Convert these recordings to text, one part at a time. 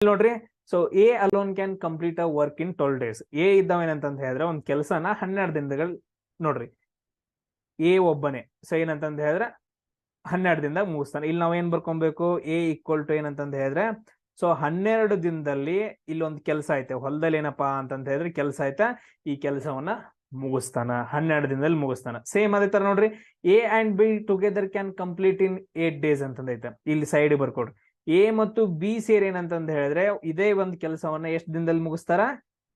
ನೋಡ್ರಿ, so A alone can complete a work in 12 days. A ಇದ್ದಾವೇನಂತಂತ ಹೇಳಿದ್ರೆ ಒಂದ್ ಕೆಲಸನ 12 ದಿನಗಳು ನೋಡ್ರಿ, ಎ ಒಬ್ಬನೇ. ಸೊ ಏನಂತಂದ ಹೇಳಿದ್ರೆ 12 ದಿನದಾಗ ಮುಗಿಸ್ತಾನೆ. ಇಲ್ಲಿ ನಾವೇನ್ ಬರ್ಕೊಬೇಕು, ಎ ಈಕ್ವಲ್ ಟು ಏನಂತಂದ ಹೇಳಿದ್ರೆ, ಸೊ 12 ದಿನದಲ್ಲಿ ಇಲ್ಲೊಂದು ಕೆಲಸ ಐತೆ ಹೊಲದಲ್ಲಿ, ಏನಪ್ಪಾ ಅಂತಂತ ಹೇಳಿದ್ರೆ ಕೆಲಸ ಐತೆ, ಈ ಕೆಲಸವನ್ನ ಮುಗಿಸ್ತಾನ 12 ದಿನದಲ್ಲಿ ಮುಗಿಸ್ತಾನ. ಸೇಮ್ ಅದೇ ತರ ನೋಡ್ರಿ, A and B together can complete in 8 days ಅಂತಂದೈತೆ. ಇಲ್ಲಿ ಸೈಡ್ ಬರ್ಕೊಡ್ರಿ, ಎ ಮತ್ತು ಬಿ ಸೇರಿ ಏನಂತಂದ ಹೇಳಿದ್ರೆ ಇದೇ ಒಂದು ಕೆಲಸವನ್ನ ಎಷ್ಟು ದಿನದಲ್ಲಿ ಮುಗಿಸ್ತಾರ,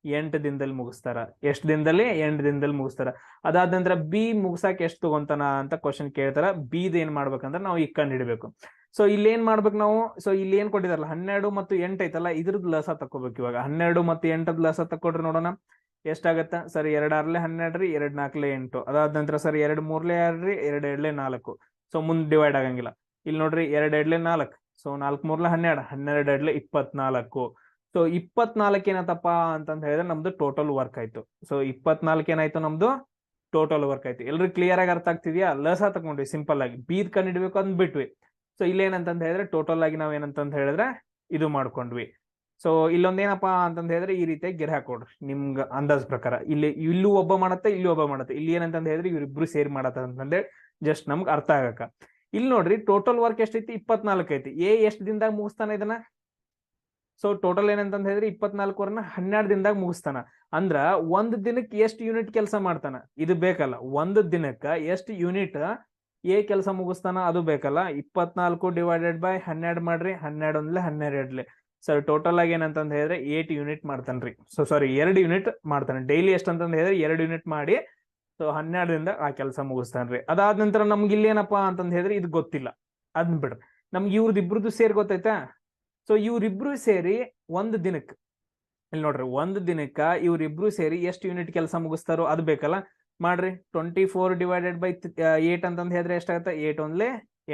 8 ದಿನದಲ್ಲಿ ಮುಗಿಸ್ತಾರ. ಎಷ್ಟು ದಿನದಲ್ಲಿ? 8 ದಿನದಲ್ಲಿ ಮುಗಿಸ್ತಾರ. ಅದಾದ ನಂತರ ಬಿ ಮುಗಿಸಾಕ ಎಷ್ಟು ತಗೊಂತಾನ ಅಂತ ಕ್ವಶನ್ ಕೇಳ್ತಾರ. ಬಿದ್ ಏನ್ ಮಾಡ್ಬೇಕಂದ್ರೆ ನಾವು ಈಗ ಕಂಡು ಹಿಡಿಬೇಕು. ಸೊ ಇಲ್ಲಿ ಏನ್ ಮಾಡ್ಬೇಕು ನಾವು, ಸೊ ಇಲ್ಲಿ ಏನ್ ಕೊಟ್ಟಿದಾರಲ್ಲ 12 ಮತ್ತು 8 ಐತಲ್ಲ, ಇದ್ರದ್ದು ಲಸ ತಕೋಬೇಕು. ಇವಾಗ 12 ಮತ್ತು 8 ಲಸ ತಕೊಡ್ರಿ ನೋಡೋಣ ಎಷ್ಟಾಗತ್ತ. ಸರಿ, 2 6 12 ರೀ, 2 4 8. ಅದಾದ ನಂತರ ಸರಿ 2 3 6 ರೀ, 2 2 4. ಸೊ ಮುಂದೆ ಡಿವೈಡ್ ಆಗಂಗಿಲ್ಲ. ಇಲ್ಲಿ ನೋಡ್ರಿ 2 2 4. ಸೊ 4 3 12, 12 24. ಸೊ 24 ಏನತ್ತಪ್ಪ ಅಂತಂದ ಹೇಳಿದ್ರೆ ನಮ್ದು ಟೋಟಲ್ ವರ್ಕ್ ಆಯ್ತು. ಸೊ 24 ಏನಾಯ್ತು, ನಮ್ದು ಟೋಟಲ್ ವರ್ಕ್ ಆಯ್ತು. ಎಲ್ರು ಕ್ಲಿಯರ್ ಆಗಿ ಅರ್ಥ ಆಗ್ತಿದ್ಯಾ? ಲಸ ತಗೊಂಡ್ವಿ ಸಿಂಪಲ್ ಆಗಿ, ಬೀದ್ ಕಂಡು ಹಿಡ್ಬೇಕು ಅಂದ್ ಬಿಟ್ವಿ. ಸೊ ಇಲ್ಲೇನಂತಂದ ಹೇಳಿದ್ರೆ ಟೋಟಲ್ ಆಗಿ ನಾವ್ ಏನಂತಂದ ಹೇಳಿದ್ರೆ ಇದು ಮಾಡ್ಕೊಂಡ್ವಿ. ಸೊ ಇಲ್ಲೊಂದೇನಪ್ಪಾ ಅಂತಂದ ಹೇಳಿದ್ರೆ ಈ ರೀತಿಯಾಗಿ ಗೆರೆ ಹಾಕೊಡ್ರಿ ನಿಮ್ಗ ಅಂದಾಜ್ ಪ್ರಕಾರ. ಇಲ್ಲೂ ಒಬ್ಬ ಮಾಡತ್ತೆ, ಇಲ್ಲಿ ಒಬ್ಬ ಮಾಡತ್ತೆ. ಇಲ್ಲಿ ಏನಂತಂದ ಹೇಳಿದ್ರೆ ಇವ್ರಿಬ್ರು ಸೇರಿ ಮಾಡತ್ತ ಅಂತಂದ್ರೆ ಜಸ್ಟ್ ನಮ್ಗೆ ಅರ್ಥ ಆಗಕ್ಕ. ಇಲ್ಲಿ ನೋಡ್ರಿ ಟೋಟಲ್ ವರ್ಕ್ ಎಷ್ಟೈತಿ, 24 ಐತಿ. ಎ ಎಷ್ಟು ದಿನದಾಗ ಮುಗಿಸ್ತಾನ ಇದನ್ನ? ಸೊ ಟೋಟಲ್ ಏನಂತಂದ ಹೇಳಿದ್ರೆ 24 12 ದಿನದಾಗ ಮುಗಿಸ್ತಾನ. ಅಂದ್ರ ಒಂದ್ ದಿನಕ್ಕೆ ಎಷ್ಟು ಯೂನಿಟ್ ಕೆಲಸ ಮಾಡ್ತಾನ, ಇದು ಬೇಕಲ್ಲ. ಒಂದ್ ದಿನಕ್ಕ ಎಷ್ಟು ಯೂನಿಟ್ ಎ ಕೆಲಸ ಮುಗಿಸ್ತಾನ ಅದು ಬೇಕಲ್ಲ. 24 ಡಿವೈಡೆಡ್ ಬೈ 12 ಮಾಡ್ರಿ, 12 ಒಂದ್ಲೆ 12. ಸರ್ ಟೋಟಲ್ ಆಗಿ ಏನಂತಂದ ಹೇಳಿದ್ರೆ 8 ಯೂನಿಟ್ ಮಾಡ್ತಾನ್ರಿ. ಸೊ ಸಾರಿ 2 ಯೂನಿಟ್ ಮಾಡ್ತಾನೆ ಡೈಲಿ. ಎಷ್ಟಂತಂದ ಹೇಳಿದ್ರೆ 2 ಯೂನಿಟ್ ಮಾಡಿ ಸೊ 12 ದಿಂದ ಆ ಕೆಲಸ ಮುಗಿಸ್ತಾನ್ರಿ. ಅದಾದ ನಂತರ ನಮ್ಗೆ ಇಲ್ಲಿ ಏನಪ್ಪಾ ಅಂತಂದ ಹೇಳಿದ್ರೆ ಇದು ಗೊತ್ತಿಲ್ಲ, ಅದ್ನ ಬಿಡ್ರಿ. ನಮ್ಗೆ ಇವ್ರದ್ದು ಸೇರಿ ಗೊತ್ತೈತಾ? ಸೊ ಇವ್ರಿಬ್ರು ಸೇರಿ ಒಂದ್ ದಿನಕ್ಕೆ, ಇಲ್ಲಿ ನೋಡ್ರಿ ಒಂದ್ ದಿನಕ್ಕ ಇವ್ರಿಬ್ರು ಸೇರಿ ಎಷ್ಟು ಯೂನಿಟ್ ಕೆಲಸ ಮುಗಿಸ್ತಾರೋ ಅದು ಬೇಕಲ್ಲ. ಮಾಡ್ರಿ 24 ಡಿವೈಡೆಡ್ ಬೈ 8 ಅಂತಂದ ಹೇಳಿದ್ರೆ ಎಷ್ಟಾಗತ್ತೆ, 8 ಒಂದ್ಲೆ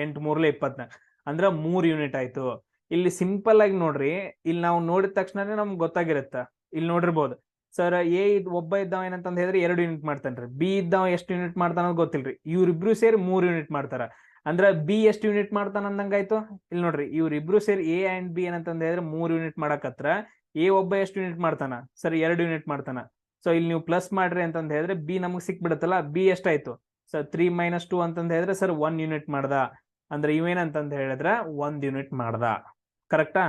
8 3 24. ಅಂದ್ರ 3 ಯೂನಿಟ್ ಆಯ್ತು. ಇಲ್ಲಿ ಸಿಂಪಲ್ ಆಗಿ ನೋಡ್ರಿ, ಇಲ್ಲಿ ನಾವು ನೋಡಿದ ತಕ್ಷಣನೇ ನಮ್ಗೆ ಗೊತ್ತಾಗಿರುತ್ತ. ಇಲ್ಲಿ ನೋಡಿರ್ಬೋದು ಸರ್, ಎ ಒಬ್ಬ ಇದ್ದಾವ ಏನಂತಂದ ಹೇಳಿದ್ರೆ 2 ಯೂನಿಟ್ ಮಾಡ್ತಾನ್ರಿ. ಬಿ ಇದ್ದಾವ ಎಷ್ಟು ಯೂನಿಟ್ ಮಾಡ್ತಾನ ಗೊತ್ತಿಲ್ರಿ. ಇವ್ರಿಬ್ರು ಸೇರಿ 3 ಯೂನಿಟ್ ಮಾಡ್ತಾರ. ಅಂದ್ರ ಬಿ ಎಷ್ಟು ಯೂನಿಟ್ ಮಾಡ್ತಾನ ಅಂದಂಗಾಯ್ತು. ಇಲ್ಲಿ ನೋಡ್ರಿ ಇವ್ರಿಬ್ರು ಸೇರಿ ಎ ಅಂಡ್ ಬಿ ಏನಂತಂದ ಹೇಳಿದ್ರೆ 3 ಯೂನಿಟ್ ಮಾಡಕತ್ರ. ಎ ಒಬ್ಬ ಎಷ್ಟು ಯೂನಿಟ್ ಮಾಡ್ತಾನ, ಸರಿ 2 ಯೂನಿಟ್ ಮಾಡ್ತಾನ. ಸೊ ಇಲ್ಲಿ ನೀವು ಪ್ಲಸ್ ಮಾಡ್ರಿ ಅಂತಂದ ಹೇಳಿದ್ರೆ ಬಿ ನಮಗ್ ಸಿಕ್ಬಿಡತ್ತಲ್ಲ. ಬಿ ಎಷ್ಟಾಯ್ತು ಸರ್, 3 - 2 ಅಂತಂದ ಹೇಳಿದ್ರೆ ಸರ್ 1 ಯೂನಿಟ್ ಮಾಡ್ದ. ಅಂದ್ರೆ ಇವೇನಂತಂದ ಹೇಳಿದ್ರೆ 1 ಯೂನಿಟ್ ಮಾಡ್ದ. ಕರೆಕ್ಟಾ?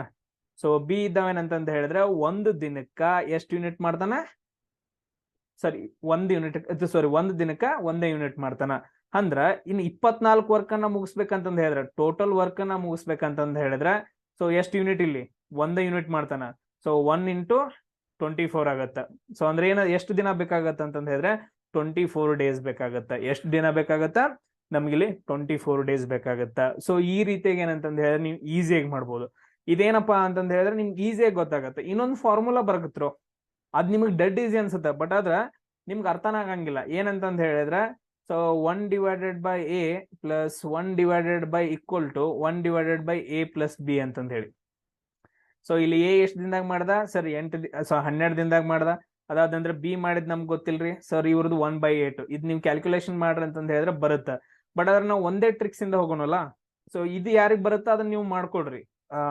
ಸೊ ಬಿ ಇದ್ದಾವೇನಂತಂದ ಹೇಳಿದ್ರೆ ಒಂದು ದಿನಕ್ಕ ಎಷ್ಟು ಯೂನಿಟ್ ಮಾಡ್ತಾನ, ಸರಿ 1 ಯೂನಿಟ್, ಸಾರಿ 1 ದಿನಕ್ಕ 1 ಯೂನಿಟ್ ಮಾಡ್ತಾನ. ಅಂದ್ರ ಇನ್ನು 24 ವರ್ಕ್ ಅನ್ನ ಮುಗಿಸ್ಬೇಕಂತಂದ ಹೇಳಿದ್ರೆ, ಟೋಟಲ್ ವರ್ಕ್ ಅನ್ನ ಮುಗಿಸ್ಬೇಕಂತಂದ ಹೇಳಿದ್ರೆ ಸೊ ಎಷ್ಟು ಯೂನಿಟ್, ಇಲ್ಲಿ 1 ಯೂನಿಟ್ ಮಾಡ್ತಾನ. ಸೊ 1 × 24 ಆಗತ್ತ. ಸೊ ಅಂದ್ರೆ ಎಷ್ಟು ದಿನ ಬೇಕಾಗತ್ತ ಅಂತಂದ ಹೇಳಿದ್ರೆ 24 ಡೇಸ್ ಬೇಕಾಗತ್ತ. ಎಷ್ಟು ದಿನ ಬೇಕಾಗತ್ತ ನಮ್ಗಿಲ್ಲಿ? 24 ಡೇಸ್ ಬೇಕಾಗತ್ತ. ಸೊ ಈ ರೀತಿಯಾಗಿ ಏನಂತಂದ ಹೇಳಿದ್ರೆ ನೀವು ಈಸಿಯಾಗಿ ಮಾಡ್ಬೋದು. ಇದೇನಪ್ಪಾ ಅಂತಂದ ಹೇಳಿದ್ರೆ ನಿಮ್ಗೆ ಈಸಿಯಾಗಿ ಗೊತ್ತಾಗತ್ತೆ. ಇನ್ನೊಂದು ಫಾರ್ಮುಲಾ ಬರಕತ್ರು, ಅದ್ ನಿಮ್ಗೆ ಡೆಡ್ ಈಸಿ ಅನ್ಸುತ್ತೆ, ಬಟ್ ಆದ್ರ ನಿಮ್ಗೆ ಅರ್ಥನ ಆಗಂಗಿಲ್ಲ. ಏನಂತಂದ ಹೇಳಿದ್ರೆ so 1 divided by A plus 1 divided by equal to 1 divided by A plus B ಅಂತಂದ ಹೇಳಿ. ಸೊ ಇಲ್ಲಿ ಎ ಎಷ್ಟು ದಿನದಾಗ ಮಾಡ್ದ ಸರ್, 12 ದಿನದಾಗ ಮಾಡ್ದ. ಅದಾದ ನಂತರ ಬಿ ಮಾಡಿದ್ ನಮ್ಗೆ ಗೊತ್ತಿಲ್ರಿ ಸರ್, ಇವ್ರದ್ದು 1/8. ಇದು ನೀವು ಕ್ಯಾಲ್ಕುಲೇಷನ್ ಮಾಡ್ರಿ ಅಂತಂದ ಹೇಳಿದ್ರೆ ಬರುತ್ತೆ. ಬಟ್ ಅದ್ರ ನಾವು ಒಂದೇ ಟ್ರಿಕ್ಸ್ ಇಂದ ಹೋಗೋಣಲ್ಲ. ಸೊ ಇದು ಯಾರಿಗ್ ಬರುತ್ತಾ ಅದನ್ನ ನೀವು ಮಾಡ್ಕೊಡ್ರಿ,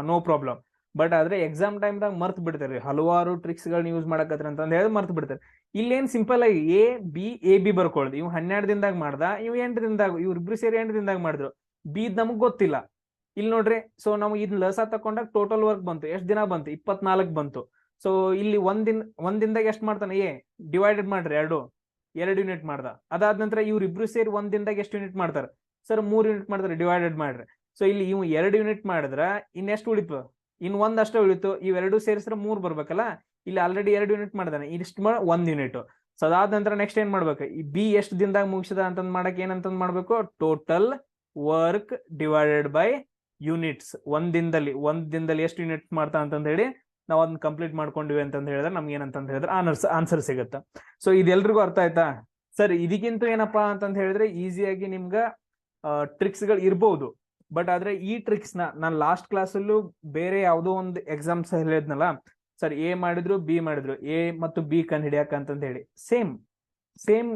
ನೋ ಪ್ರಾಬ್ಲಮ್. ಬಟ್ ಆದ್ರೆ ಎಕ್ಸಾಮ್ ಟೈಮ್ದಾಗ ಮರ್ತ್ ಬಿಡ್ತಾರ್ರಿ, ಹಲವಾರು ಟ್ರಿಕ್ಸ್ ಗಳನ್ನ ಯೂಸ್ ಮಾಡಕತ್ರಿ ಅಂತಂದ ಹೇಳಿದ್ರೆ ಮರ್ತ್ ಬಿಡ್ತಾರೆ. ಇಲ್ಲೇನ್ ಸಿಂಪಲ್ ಆಗಿ ಎ ಬಿ ಬರ್ಕೊಳ್ದು. ಇವ್ 12 ದಿನದಾಗ ಮಾಡ್ದ, ಇವ್ 8 ದಿನದಾಗ, ಇವ್ರಿಬ್ರು ಸೇರಿ 8 ದಿನದಾಗ ಮಾಡಿದ್ರು. ಬಿ ನಮಗ್ ಗೊತ್ತಿಲ್ಲ. ಇಲ್ಲಿ ನೋಡ್ರಿ, ಸೊ ನಾವು ಇದ್ ಲಸ ತಕೊಂಡಾಗ ಟೋಟಲ್ ವರ್ಕ್ ಬಂತು. ಎಷ್ಟು ದಿನ ಬಂತು? 24 ಬಂತು. ಸೊ ಇಲ್ಲಿ ಒಂದ್ ದಿನದಾಗ ಎಷ್ಟು ಮಾಡ್ತಾನೆ ಎ, ಡಿವೈಡೆಡ್ ಮಾಡ್ರಿ 2 ಯೂನಿಟ್ ಮಾಡ್ದ. ಅದಾದ ನಂತರ ಇವ್ರಿಬ್ರು ಸೇರಿ ಒಂದ್ ದಿನದಾಗ ಎಷ್ಟು ಯೂನಿಟ್ ಮಾಡ್ತಾರೆ ಸರ್, 3 ಯೂನಿಟ್ ಮಾಡ್ತಾರೆ. ಡಿವೈಡೆಡ್ ಮಾಡ್ರಿ. ಸೊ ಇಲ್ಲಿ ಇವ್ 2 ಯೂನಿಟ್ ಮಾಡಿದ್ರ ಇನ್ನೆಷ್ಟು ಉಳಿತು? ಇನ್ ಒಂದಷ್ಟೇ ಉಳಿತು. ಇವೆರಡು ಸೇರಿಸಿದ್ರೆ 3 ಬರ್ಬೇಕಲ್ಲ. ಇಲ್ಲಿ ಆಲ್ರೆಡಿ 2 ಯೂನಿಟ್ ಮಾಡಿದಾನೆ, ಇಷ್ಟು 1 ಯೂನಿಟ್. ಸೊ ಅದಾದ ನಂತರ ನೆಕ್ಸ್ಟ್ ಏನ್ ಮಾಡ್ಬೇಕು, ಈ ಬಿ ಎಷ್ಟು ದಿನದಾಗ ಮುಗಿಸಿದ ಅಂತಂದ್ ಮಾಡಕ್ ಏನಂತಂದ್ ಮಾಡ್ಬೇಕು, total work divided by units. ಒಂದ್ ದಿನದಲ್ಲಿ ಎಷ್ಟು ಯೂನಿಟ್ ಮಾಡ್ತಾ ಅಂತಂದ ಹೇಳಿ ನಾವು ಅದನ್ನ ಕಂಪ್ಲೀಟ್ ಮಾಡ್ಕೊಂಡಿವಿ ಅಂತಂದ ಹೇಳಿದ್ರೆ ನಮ್ಗೆ ಏನಂತಂದ ಹೇಳಿದ್ರೆ ಆನ್ಸರ್ ಸಿಗುತ್ತೆ. ಸೊ ಇದೆಲ್ರಿಗೂ ಅರ್ಥ ಆಯ್ತಾ ಸರ್? ಇದಕ್ಕಿಂತ ಏನಪ್ಪಾ ಅಂತಂದ ಹೇಳಿದ್ರೆ ಈಸಿಯಾಗಿ ನಿಮ್ಗ ಟ್ರಿಕ್ಸ್ ಗಳು ಇರ್ಬಹುದು. ಬಟ್ ಆದ್ರೆ ಈ ಟ್ರಿಕ್ಸ್ ನಾನು ಲಾಸ್ಟ್ ಕ್ಲಾಸಲ್ಲೂ ಬೇರೆ ಯಾವುದೋ ಒಂದು ಎಕ್ಸಾಮ್ಸ್ ಹೇಳಿದ್ನಲ್ಲ ಸರ್, ಎ ಮಾಡಿದ್ರು ಬಿ ಮಾಡಿದ್ರು, ಎ ಮತ್ತು ಬಿ ಕಂಡು ಹಿಡಿಯಾಕ ಅಂತಂದ ಹೇಳಿ ಸೇಮ್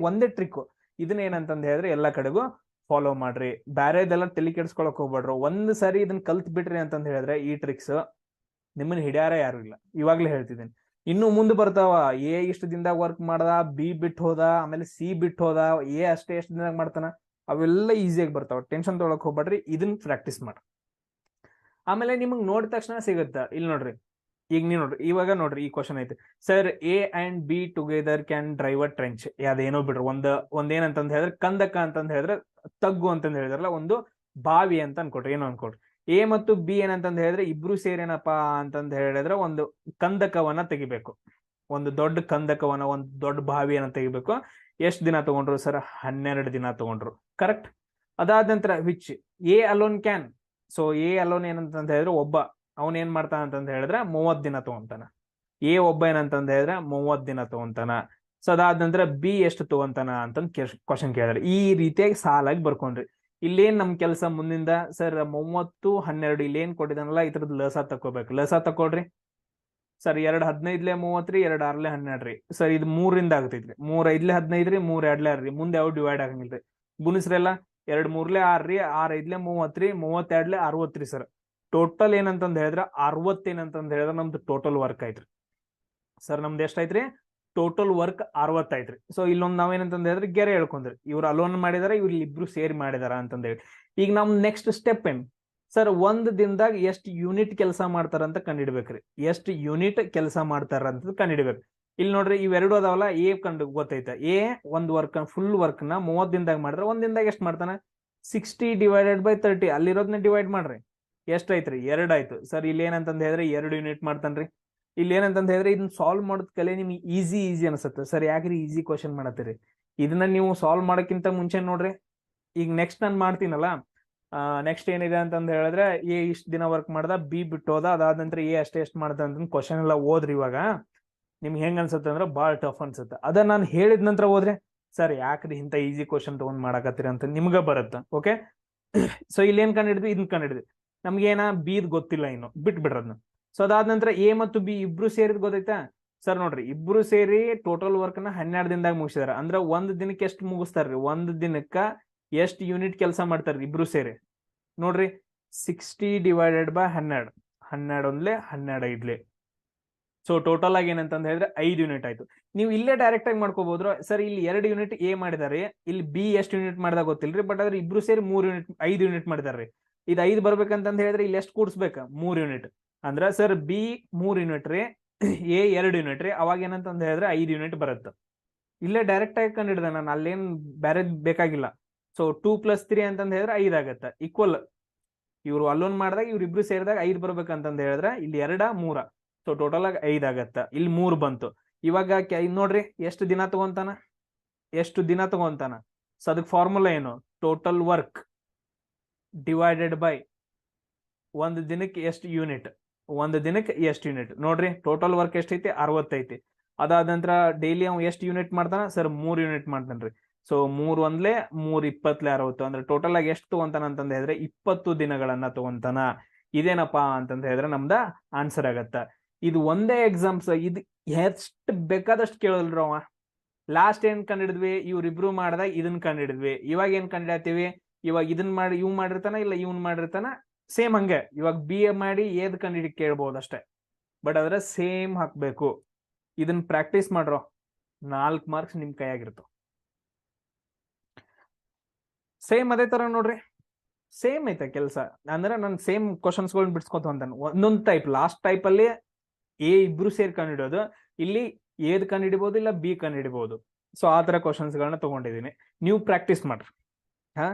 ಒಂದೇ ಟ್ರಿಕ್. ಇದನ್ನ ಏನಂತಂದ ಹೇಳಿದ್ರೆ ಎಲ್ಲಾ ಕಡೆಗೂ ಫಾಲೋ ಮಾಡ್ರಿ. ಬ್ಯಾರೆದೆಲ್ಲ ತಲೆ ಕೆಡ್ಸ್ಕೊಳಕ್ ಹೋಗ್ಬೇಡ್ರು. ಒಂದ್ ಸರಿ ಇದನ್ನ ಕಲ್ತ್ ಬಿಟ್ರಿ ಅಂತಂದ ಹೇಳಿದ್ರೆ ಈ ಟ್ರಿಕ್ಸ್ ನಿಮ್ಮನ್ನ ಹಿಡ್ಯಾರ ಯಾರು ಇಲ್ಲ, ಇವಾಗ್ಲೇ ಹೇಳ್ತಿದ್ದೀನಿ. ಇನ್ನು ಮುಂದೆ ಬರ್ತಾವ, ಎ ಇಷ್ಟು ದಿನದಾಗ ವರ್ಕ್ ಮಾಡ್ದ, ಬಿ ಬಿಟ್ಟು ಹೋದ, ಆಮೇಲೆ ಸಿ ಬಿಟ್ಟು ಹೋದ, ಎ ಅಷ್ಟೇ ಎಷ್ಟು ದಿನದಾಗ ಮಾಡ್ತಾನ, ಅವೆಲ್ಲ ಈಸಿಯಾಗಿ ಬರ್ತಾವ. ಟೆನ್ಷನ್ ತೊಗೊಳಕ್ ಹೋಗ್ಬೇಡ್ರಿ, ಇದನ್ನ ಪ್ರಾಕ್ಟೀಸ್ ಮಾಡ್ರಿ. ಆಮೇಲೆ ನಿಮಗ್ ನೋಡಿದ ತಕ್ಷಣ ಸಿಗುತ್ತ. ಇಲ್ಲಿ ನೋಡ್ರಿ, ಈಗ ನೀವು ನೋಡ್ರಿ, ಇವಾಗ ನೋಡ್ರಿ ಈ ಕ್ವಶನ್ ಐತಿ, sir A and B together can drive a trench. ಅದೇನೋ ಬಿಡ್ರಿ, ಒಂದೇನಂತಂದ್ ಹೇಳಿದ್ರೆ ಕಂದಕ ಅಂತಂದ್ ಹೇಳಿದ್ರೆ ತಗ್ಗು ಅಂತಂದ್ ಹೇಳಿದ್ರಲ್ಲ, ಒಂದು ಬಾವಿ ಅಂತ ಅನ್ಕೊಟ್ರಿ, ಏನೋ ಅನ್ಕೊಟ್ರಿ. ಎ ಮತ್ತು ಬಿ ಏನಂತಂದ್ ಹೇಳಿದ್ರೆ ಇಬ್ರು ಸೇರೇನಪ್ಪಾ ಅಂತಂದ್ ಹೇಳಿದ್ರೆ ಒಂದು ಕಂದಕವನ್ನ ತೆಗಿಬೇಕು, ಒಂದು ದೊಡ್ಡ ಕಂದಕವನ್ನ, ಒಂದು ದೊಡ್ಡ ಬಾವಿಯನ್ನ ತೆಗಿಬೇಕು. ಎಷ್ಟ್ ದಿನ ತಗೊಂಡ್ರು ಸರ್? 12 ದಿನ ತಗೊಂಡ್ರು. ಕರೆಕ್ಟ್. ಅದಾದ ನಂತರ which A alone can. So A alone ಏನಂತಂದ್ ಹೇಳಿದ್ರೆ ಒಬ್ಬ, ಅವನ್ ಏನ್ ಮಾಡ್ತಾನ ಅಂತಂದ್ ಹೇಳಿದ್ರೆ 30 ದಿನ ತಗೊಂತಾನ. ಎ ಒಬ್ಬ ಏನಂತಂದ್ ಹೇಳಿದ್ರೆ 30 ದಿನ ತಗೊಂತಾನ. ಸೊ ಅದಾದ ನಂತರ ಬಿ ಎಷ್ಟು ತಗೊಂತಾನ ಅಂತಂದ್ ಕ್ವಶನ್ ಕೇಳಿದ್ರೆ ಈ ರೀತಿಯಾಗಿ ಸಾಲಾಗಿ ಬರ್ಕೊಂಡ್ರಿ. ಇಲ್ಲೇನ್ ನಮ್ ಕೆಲಸ ಮುಂದಿಂದ, ಸರ್ 30, 12 ಇಲ್ಲೇನ್ ಕೊಟ್ಟಿದಾನಲ್ಲ ಇದ್ರದ್ದು ಲಸ ತಕೋಬೇಕು. ಲಸ ತಕೊಳ್ರಿ ಸರ್. 2 15 30 ರೀ, 2 6 12 ರೀ. ಸರ್ ಇದು 3ರಿಂದ ಆಗ್ತೈತ್ರಿ. 3 5 15 ರೀ, 3 2 6 ರೀ. ಮುಂದೆ ಯಾವ ಡಿವೈಡ್ ಆಗಂಗಿಲ್ರಿ. ಗುಣಿಸ್ರೆಲ್ಲ 2 3 6 ರೀ, 6 5 30 ರೀ, 32 60 ರೀ. ಸರ್ ಟೋಟಲ್ ಏನಂತಂದ್ ಹೇಳಿದ್ರೆ 60 ಏನಂತಂದ್ ಹೇಳಿದ್ರೆ ನಮ್ದು ಟೋಟಲ್ ವರ್ಕ್ ಐತ್ರಿ. ಸರ್ ನಮ್ದು ಎಷ್ಟಾಯ್ತ್ರಿ? ಟೋಟಲ್ ವರ್ಕ್ 60 ಐತ್ರಿ. ಸೊ ಇಲ್ಲೊಂದು ನಾವೇನಂತಂದ್ ಹೇಳಿದ್ರೆ ಗೆರೆ ಹೇಳ್ಕೊಂಡ್ರಿ, ಇವ್ರು ಅಲೋನ್ ಮಾಡಿದಾರ, ಇವ್ರು ಇಬ್ರು ಸೇರಿ ಮಾಡಿದಾರ ಅಂತಂದ್ ಹೇಳಿ. ಈಗ ನಮ್ ನೆಕ್ಸ್ಟ್ ಸ್ಟೆಪ್ ಏನ್ ಸರ್? ಒಂದ್ ದಿನದಾಗ ಎಷ್ಟು ಯೂನಿಟ್ ಕೆಲಸ ಮಾಡ್ತಾರಂತ ಕಂಡಿಡ್ಬೇಕ್ರಿ. ಎಷ್ಟು ಯೂನಿಟ್ ಕೆಲಸ ಮಾಡ್ತಾರ ಅಂತ ಕಂಡಿಡ್ಬೇಕು. ಇಲ್ಲಿ ನೋಡ್ರಿ, ಇವೆರಡು ಅದಾವಲ್ಲ, ಎ ಕಂಡು ಗೊತ್ತೈತ. ಎ ಒಂದ್ ವರ್ಕ್ ಫುಲ್ ವರ್ಕ್ ನ 30 ದಿನದಾಗ ಮಾಡಿದ್ರೆ ಒಂದ್ ದಿನದಾಗ ಎಷ್ಟ್ ಮಾಡ್ತಾನ? 60 ಡಿವೈಡೆಡ್ ಬೈ 30. ಅಲ್ಲಿರೋದನ್ನ ಡಿವೈಡ್ ಮಾಡ್ರಿ, ಎಷ್ಟೈತ್ರಿ? 2 ಆಯ್ತು. ಸರ್ ಇಲ್ಲಿ ಏನಂತಂದ್ ಹೇಳಿದ್ರೆ 2 ಯೂನಿಟ್ ಮಾಡ್ತಾನ್ರಿ. ಇಲ್ಲಿ ಏನಂತಂದ್ ಹೇಳಿದ್ರೆ ಇದನ್ನ ಸಾಲ್ವ್ ಮಾಡೋದ್ ಕಲೆ ನಿಮ್ಗೆ ಈಸಿ ಅನ್ಸುತ್ತೆ. ಸರ್ ಯಾಕ್ರಿ ಈಸಿ ಕ್ವಶನ್ ಮಾಡತ್ತೀರಿ? ಇದನ್ನ ನೀವು ಸಾಲ್ವ್ ಮಾಡೋಕ್ಕಿಂತ ಮುಂಚೆ ನೋಡ್ರಿ, ಈಗ ನೆಕ್ಸ್ಟ್ ನಾನು ಮಾಡ್ತೀನಲ್ಲ, ನೆಕ್ಸ್ಟ್ ಏನಿದೆ ಅಂತಂದ್ ಹೇಳಿದ್ರೆ ಎ ಇಷ್ಟ ದಿನ ವರ್ಕ್ ಮಾಡ್ದ, ಬಿ ಬಿಟ್ಟು ಹೋದ, ಅದಾದ ನಂತರ ಎ ಅಷ್ಟೇ ಎಷ್ಟು ಮಾಡ್ದ ಅಂತ ಕ್ವಶನ್ ಎಲ್ಲ ಓದ್ರಿ. ಇವಾಗ ನಿಮ್ಗೆ ಹೆಂಗ್ ಅನ್ಸುತ್ತೆ ಅಂದ್ರೆ ಬಾಳ ಟಫ್ ಅನ್ಸುತ್ತೆ. ಅದ ನಾನು ಹೇಳಿದ ನಂತರ ಹೋದ್ರೆ ಸರ್ ಯಾಕ್ರಿ ಇಂತ ಈಸಿ ಕ್ವಶನ್ ತಗೊಂಡ್ ಮಾಡಕತ್ತೀರಿ ಅಂತ ನಿಮ್ಗ ಬರುತ್ತೆ. ಓಕೆ, ಸೊ ಇಲ್ಲಿ ಏನ್ ಕಂಡಿದ್ವಿ? ಇದನ್ನ ಕಂಡಿದ್ವಿ. ನಮ್ಗೇನ ಬಿದ್ ಗೊತ್ತಿಲ್ಲ, ಇನ್ನು ಬಿಟ್ಬಿಡ್ರದ್ನ. ಸೊ ಅದಾದ ನಂತರ ಎ ಮತ್ತು ಬಿ ಇಬ್ರು ಸೇರಿದ್ ಗೊತ್ತೈತಾ? ಸರ್ ನೋಡ್ರಿ, ಇಬ್ರು ಸೇರಿ ಟೋಟಲ್ ವರ್ಕ್ ನ 12 ದಿನದಾಗ ಮುಗಿಸಿದಾರ. ಅಂದ್ರೆ ಒಂದ್ ದಿನಕ್ಕೆ ಎಷ್ಟು ಮುಗಿಸ್ತಾರ್ರಿ? ಒಂದ್ ದಿನಕ್ಕ ಎಷ್ಟು ಯೂನಿಟ್ ಕೆಲಸ ಮಾಡ್ತಾರ್ರಿ ಇಬ್ರು ಸೇರಿ? ನೋಡ್ರಿ, 60 ಡಿವೈಡೆಡ್ ಬೈ 12. 12 ಒಂದ್ಲೆ 12 ಐದ್ಲೆ. ಸೊ ಟೋಟಲ್ ಆಗಿ ಏನಂತಂದ್ ಹೇಳಿದ್ರೆ 5 ಯೂನಿಟ್ ಆಯ್ತು. ನೀವು ಇಲ್ಲೇ ಡೈರೆಕ್ಟ್ ಆಗಿ ಮಾಡ್ಕೋಬಹುದು. ಸರ್ ಇಲ್ಲಿ 2 ಯೂನಿಟ್ ಎ ಮಾಡಿದಾರೆ, ಇಲ್ಲಿ ಬಿ ಎಷ್ಟು ಯೂನಿಟ್ ಮಾಡ್ದಾಗ ಗೊತ್ತಿಲ್ರಿ, ಬಟ್ ಆದ್ರೆ ಇಬ್ರು ಸೇರಿ 5 ಯೂನಿಟ್ ಮಾಡಿದಾರ್ರಿ. ಇದು 5 ಬರ್ಬೇಕಂತಂದ್ ಹೇಳಿದ್ರೆ ಇಲ್ಲಿ ಎಷ್ಟು ಕೂಡ್ಸ್ಬೇಕ? 3 ಯೂನಿಟ್. ಅಂದ್ರ ಸರ್ ಬಿ 3 ಯೂನಿಟ್ ರೀ, ಎ 2 ಯೂನಿಟ್ ರೀ. ಅವಾಗ ಏನಂತಂದ್ ಹೇಳಿದ್ರೆ 5 ಯೂನಿಟ್ ಬರುತ್ತೆ. ಇಲ್ಲೇ ಡೈರೆಕ್ಟ್ ಆಗಿ ಕಂಡಿಡ್ದೆ ನಾನು, ಅಲ್ಲೇನ್ ಬೇರೆ ಬೇಕಾಗಿಲ್ಲ. ಸೊ 2 + 3 ಅಂತಂದ್ ಹೇಳಿದ್ರೆ 5 ಆಗತ್ತ. ಈಕ್ವಲ್ ಇವ್ರು ಅಲೋನ್ ಮಾಡಿದಾಗ ಇವ್ರಿಬ್ರು ಸೇರಿದಾಗ 5 ಬರ್ಬೇಕಂತಂದ್ ಹೇಳಿದ್ರೆ ಇಲ್ಲಿ 2 3. ಸೊ ಟೋಟಲ್ ಆಗಿ 5 ಆಗತ್ತ. ಇಲ್ಲಿ 3 ಬಂತು. ಇವಾಗ ನೋಡ್ರಿ ಎಷ್ಟು ದಿನ ತಗೊಂತಾನ, ಎಷ್ಟು ದಿನ ತಗೊಂತಾನ. ಸೊ ಅದಕ್ಕೆ ಫಾರ್ಮುಲಾ ಏನು? ಟೋಟಲ್ ವರ್ಕ್ ಡಿವೈಡೆಡ್ ಬೈ ಒಂದು ದಿನಕ್ಕೆ ಎಷ್ಟು ಯೂನಿಟ್. ಒಂದು ದಿನಕ್ಕೆ ಎಷ್ಟು ಯೂನಿಟ್ ನೋಡ್ರಿ. ಟೋಟಲ್ ವರ್ಕ್ ಎಷ್ಟೈತಿ? 60 ಐತಿ. ಅದಾದ ನಂತರ ಡೈಲಿ ಅವ್ ಎಷ್ಟು ಯೂನಿಟ್ ಮಾಡ್ತಾನ? ಸರ್ 3 ಯೂನಿಟ್ ಮಾಡ್ತಾನ್ರಿ. ಸೊ 3 ಒಂದ್ಲೆ 3 20 60. ಅಂದ್ರೆ ಟೋಟಲ್ ಆಗಿ ಎಷ್ಟು ತಗೊಂತಾನ ಅಂತಂದ್ ಹೇಳಿದ್ರೆ 20 ದಿನಗಳನ್ನ ತಗೊಂತಾನ. ಇದೇನಪ್ಪಾ ಅಂತಂದ್ ಹೇಳಿದ್ರೆ ನಮ್ದ ಆನ್ಸರ್ ಆಗತ್ತ. ಇದು ಒಂದೇ ಎಕ್ಸಾಮ್ಸ್, ಇದು ಎಷ್ಟು ಬೇಕಾದಷ್ಟು ಕೇಳಲ್ರಿ ಅವ. ಲಾಸ್ಟ್ ಏನ್ ಕಂಡಿಡಿದ್ವಿ? ಇವ್ರಿಬ್ರು ಮಾಡ್ದಾಗ ಇದನ್ ಕಂಡಿಡಿದ್ವಿ. ಇವಾಗ ಏನ್ ಕಂಡಿಡ್ತೀವಿ? ಇವಾಗ ಇದನ್ ಮಾಡಿ ಇವ್ ಮಾಡಿರ್ತಾನ, ಇಲ್ಲ ಇವನ್ ಮಾಡಿರ್ತಾನ, ಸೇಮ್ ಹಂಗೆ. ಇವಾಗ ಬಿ ಎ ಮಾಡಿ ಏದ್ ಕಂಡಿಡಿ ಕೇಳ್ಬಹುದು ಅಷ್ಟೇ, ಬಟ್ ಆದ್ರೆ ಸೇಮ್ ಹಾಕ್ಬೇಕು. ಇದನ್ನ ಪ್ರಾಕ್ಟೀಸ್ ಮಾಡ್ರೋ, 4 ಮಾರ್ಕ್ಸ್ ನಿಮ್ ಕೈಯಾಗಿರ್ತಾವ. ಸೇಮ್ ಅದೇ ತರ ನೋಡ್ರಿ, ಸೇಮ್ ಐತೆ ಕೆಲಸ. ಅಂದ್ರೆ ನಾನು ಸೇಮ್ ಕ್ವಶನ್ಸ್ಗಳನ್ನ ಬಿಡ್ಸ್ಕೊತ ಅಂತಾನೆ. ಒಂದೊಂದ್ ಟೈಪ್, ಲಾಸ್ಟ್ ಟೈಪ್ ಅಲ್ಲಿ ಎ ಇಬ್ರು ಸೇರಿ ಕಂಡಿಡೋದು, ಇಲ್ಲಿ ಏದ್ ಕಂಡಿಡಿಬಹುದು, ಇಲ್ಲ ಬಿ ಕಂಡಿಡಿಬಹುದು. ಸೊ ಆ ತರ ಕ್ವಶನ್ಸ್ ಗಳನ್ನ ತಗೊಂಡಿದೀನಿ, ನೀವು ಪ್ರಾಕ್ಟೀಸ್ ಮಾಡ್ರಿ. ಹಾ,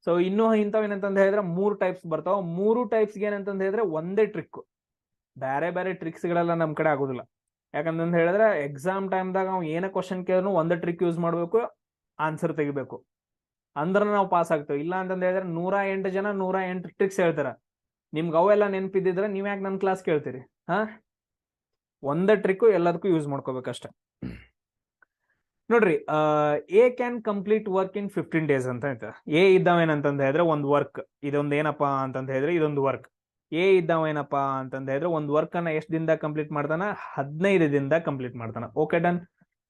ಸೊ ಇನ್ನು ಇಂಥವ್ ಏನಂತಂದ್ ಹೇಳಿದ್ರೆ 3 ಟೈಪ್ಸ್ ಬರ್ತಾವ. 3 ಟೈಪ್ಸ್ಗೆ ಏನಂತಂದ್ ಹೇಳಿದ್ರೆ ಒಂದೇ ಟ್ರಿಕ್. ಬೇರೆ ಬೇರೆ ಟ್ರಿಕ್ಸ್ ಗಳೆಲ್ಲ ನಮ್ ಕಡೆ ಆಗೋದಿಲ್ಲ. ಯಾಕಂತಂದ್ ಹೇಳಿದ್ರೆ ಎಕ್ಸಾಮ್ ಟೈಮ್ದಾಗ ನಾವು ಏನೇ ಕ್ವಶನ್ ಕೇಳಿದ್ರು ಒಂದೇ ಟ್ರಿಕ್ ಯೂಸ್ ಮಾಡ್ಬೇಕು, ಆನ್ಸರ್ ತೆಗಿಬೇಕು, ಅಂದ್ರೆ ನಾವು ಪಾಸ್ ಆಗ್ತೇವೆ. ಇಲ್ಲ ಅಂತಂದ್ ಹೇಳಿದ್ರೆ 108 ಜನ 108 ಟ್ರಿಕ್ಸ್ ಹೇಳ್ತಾರ. ನಿಮ್ಗೆ ಅವೆಲ್ಲ ನೆನಪಿದ್ದಿದ್ರೆ ನೀವ್ ಯಾಕೆ ನನ್ನ ಕ್ಲಾಸ್ ಕೇಳ್ತೀರಿ? ಹಾ, ಒಂದೇ ಟ್ರಿಕ್ ಎಲ್ಲದಕ್ಕೂ ಯೂಸ್ ಮಾಡ್ಕೋಬೇಕಷ್ಟೆ. ನೋಡ್ರಿ, A can complete work in 15 days ಅಂತ ಐತೆ. ಎ ಇದ್ದಾವೇನಂತಂದ್ ಹೇಳಿದ್ರೆ ಒಂದು ವರ್ಕ್, ಇದೊಂದು ಏನಪ್ಪಾ ಅಂತಂದ್ ಹೇಳಿದ್ರೆ ಇದೊಂದು ವರ್ಕ್. ಎ ಇದ್ದಾವೇನಪ್ಪಾ ಅಂತಂದ್ ಹೇಳಿದ್ರೆ ಒಂದು ವರ್ಕ್ ಅನ್ನ ಎಷ್ಟು ದಿನದಾಗ ಕಂಪ್ಲೀಟ್ ಮಾಡ್ತಾನ? 15 ದಿನದಾಗ ಕಂಪ್ಲೀಟ್ ಮಾಡ್ತಾನ. Okay, done.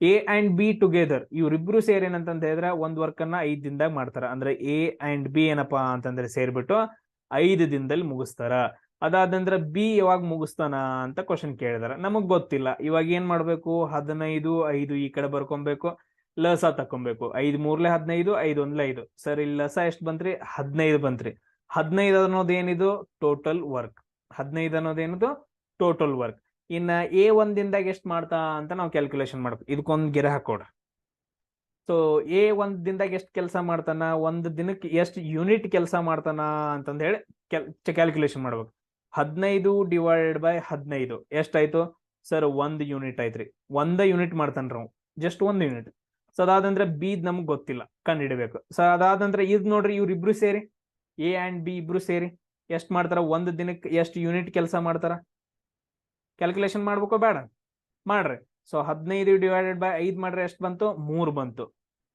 A and B together, ಇವ್ರಿಬ್ರು ಸೇರಿ ಏನಂತಂದ್ ಹೇಳಿದ್ರೆ ಒಂದ್ ವರ್ಕ್ ಅನ್ನ 5 ದಿನದಾಗ ಮಾಡ್ತಾರ. ಅಂದ್ರೆ ಎ ಅಂಡ್ ಬಿ ಏನಪ್ಪಾ ಅಂತಂದ್ರೆ ಸೇರ್ಬಿಟ್ಟು 5 ದಿನದಲ್ಲಿ ಮುಗಿಸ್ತಾರ. ಅದಾದ ನಂತರ ಬಿ ಯಾವಾಗ ಮುಗಿಸ್ತಾನ ಅಂತ ಕ್ವಶನ್ ಕೇಳಿದಾರೆ, ನಮಗ್ ಗೊತ್ತಿಲ್ಲ. ಇವಾಗ ಏನ್ ಮಾಡ್ಬೇಕು, 15 5 ಈ ಕಡೆ ಬರ್ಕೊಬೇಕು, ಲಸ ತಕೊಬೇಕು. 5 3 15, 5 1 5. ಸರ್ ಇಲ್ಲಿ ಲಸ ಎಷ್ಟು ಬಂತ್ರಿ, 15 ಬಂತ್ರಿ. 15 ಅನ್ನೋದು ಏನಿದು, ಟೋಟಲ್ ವರ್ಕ್. 15 ಅನ್ನೋದೇನಿದು, ಟೋಟಲ್ ವರ್ಕ್. ಇನ್ನ ಎ ಒಂದಿಂದಾಗ ಎಷ್ಟು ಮಾಡ್ತಾ ಅಂತ ನಾವು ಕ್ಯಾಲ್ಕುಲೇಷನ್ ಮಾಡ್ಬೇಕು. ಇದಕ್ಕೊಂದು ಗೆರೆ ಹಾಕೋಣ. ಸೊ ಎ ಒಂದ್ ದಿನದಾಗ ಎಷ್ಟು ಕೆಲಸ ಮಾಡ್ತಾನ, ಒಂದ್ ದಿನಕ್ಕೆ ಎಷ್ಟು ಯೂನಿಟ್ ಕೆಲಸ ಮಾಡ್ತಾನ ಅಂತಂದ ಹೇಳಿ ಕ್ಯಾಲ್ಕುಲೇಷನ್ ಮಾಡ್ಬೇಕು. 15 ಡಿವೈಡೆಡ್ ಬೈ 15 ಎಷ್ಟಾಯ್ತು ಸರ್, 1 ಯೂನಿಟ್ ಆಯ್ತ್ರಿ. 1 ಯೂನಿಟ್ ಮಾಡ್ತಾನ್ರಿ ನಾವು, ಜಸ್ಟ್ 1 ಯೂನಿಟ್. ಸೊ ಅದಾದಂದ್ರೆ ಬಿ ನಮ್ಗೆ ಗೊತ್ತಿಲ್ಲ, ಕಂಡುಹಿಡಬೇಕು. ಸೊ ಅದಾದಂದ್ರೆ ಇದ್ ನೋಡ್ರಿ, ಇವ್ರಿಬ್ರು ಸೇರಿ, ಎ ಅಂಡ್ ಬಿ ಇಬ್ರು ಸೇರಿ ಎಷ್ಟ್ ಮಾಡ್ತಾರ, ಒಂದ್ ದಿನಕ್ಕೆ ಎಷ್ಟು ಯೂನಿಟ್ ಕೆಲಸ ಮಾಡ್ತಾರ, ಕ್ಯಾಲ್ಕುಲೇಷನ್ ಮಾಡ್ಬೇಕೋ ಬೇಡ, ಮಾಡ್ರಿ. ಸೊ 15 ಡಿವೈಡೆಡ್ ಬೈ 5 ಮಾಡ್ರೆ ಎಷ್ಟು ಬಂತು, 3 ಬಂತು.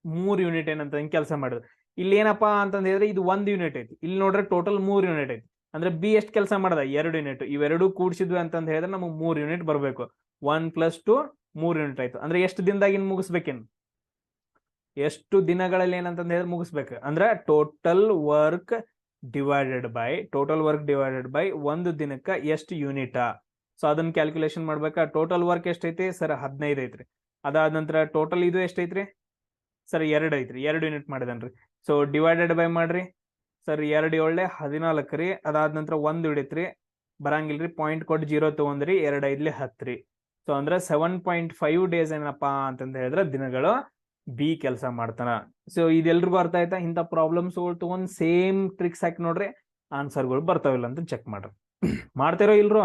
3 ಯೂನಿಟ್ ಏನಂತ ಹಿಂಗ್ ಕೆಲಸ ಮಾಡಿದ್ರು. ಇಲ್ಲಿ ಏನಪ್ಪಾ ಅಂತಂದ್ ಹೇಳಿದ್ರೆ ಇದು 1 ಯೂನಿಟ್ ಐತಿ, ಇಲ್ಲಿ ನೋಡ್ರೆ ಟೋಟಲ್ 3 ಯೂನಿಟ್ ಐತಿ. ಅಂದ್ರೆ ಬಿ ಎಷ್ಟು ಕೆಲಸ ಮಾಡದ, 2 ಯೂನಿಟ್. ಇವೆರಡು ಕೂಡಿಸಿದ್ವಿ ಅಂತಂದ್ ಹೇಳಿದ್ರೆ ನಮಗೆ 3 ಯೂನಿಟ್ ಬರಬೇಕು. 1 + 2 3 ಯೂನಿಟ್ ಆಯ್ತು. ಅಂದ್ರೆ ಎಷ್ಟು ದಿನದಾಗ ಮುಗಿಸ್ಬೇಕೇನು, ಎಷ್ಟು ದಿನಗಳಲ್ಲಿ ಏನಂತಂದ್ ಹೇಳಿದ್ರೆ ಮುಗಿಸ್ಬೇಕು ಅಂದ್ರೆ ಟೋಟಲ್ ವರ್ಕ್ ಡಿವೈಡೆಡ್ ಬೈ ಒಂದು ದಿನಕ್ಕೆ ಎಷ್ಟು ಯೂನಿಟ್. ಸೊ ಅದನ್ನ ಕ್ಯಾಲ್ಕುಲೇಷನ್ ಮಾಡ್ಬೇಕಾ. ಟೋಟಲ್ ವರ್ಕ್ ಎಷ್ಟೈತಿ ಸರ್, 15 ಐತ್ರಿ. ಅದಾದ ನಂತರ ಟೋಟಲ್ ಇದು ಎಷ್ಟೈತ್ರಿ ಸರ್, 2 ಐತ್ರಿ. 2 ಯೂನಿಟ್ ಮಾಡಿದನ್ರಿ. ಸೊ ಡಿವೈಡೆಡ್ ಬೈ ಮಾಡ್ರಿ ಸರ್, 2 7 14 ರೀ. ಅದಾದ ನಂತರ 1 ಹಿಡಿತ್ರಿ, ಬರಂಗಿಲ್ರಿ, ಪಾಯಿಂಟ್ ಕೊಟ್ಟು 0 ತಗೊಂಡ್ರಿ, 2 5 10 ರೀ. ಸೊ ಅಂದ್ರೆ 7.5 ಡೇಸ್ ಏನಪ್ಪಾ ಅಂತಂದ ಹೇಳಿದ್ರೆ ದಿನಗಳು ಬಿ ಕೆಲಸ ಮಾಡ್ತಾನ. ಸೊ ಇದೆಲ್ರಿಗೂ ಅರ್ಥ ಆಯ್ತಾ. ಇಂಥ ಪ್ರಾಬ್ಲಮ್ಸ್ಗಳು ತಗೊಂಡ್ ಸೇಮ್ ಟ್ರಿಕ್ಸ್ ಹಾಕಿ ನೋಡ್ರಿ, ಆನ್ಸರ್ಗಳು ಬರ್ತಾವಿಲ್ಲ ಅಂತ ಚೆಕ್ ಮಾಡ್ರಿ. ಮಾಡ್ತಿರೋ ಇಲ್ರೋ,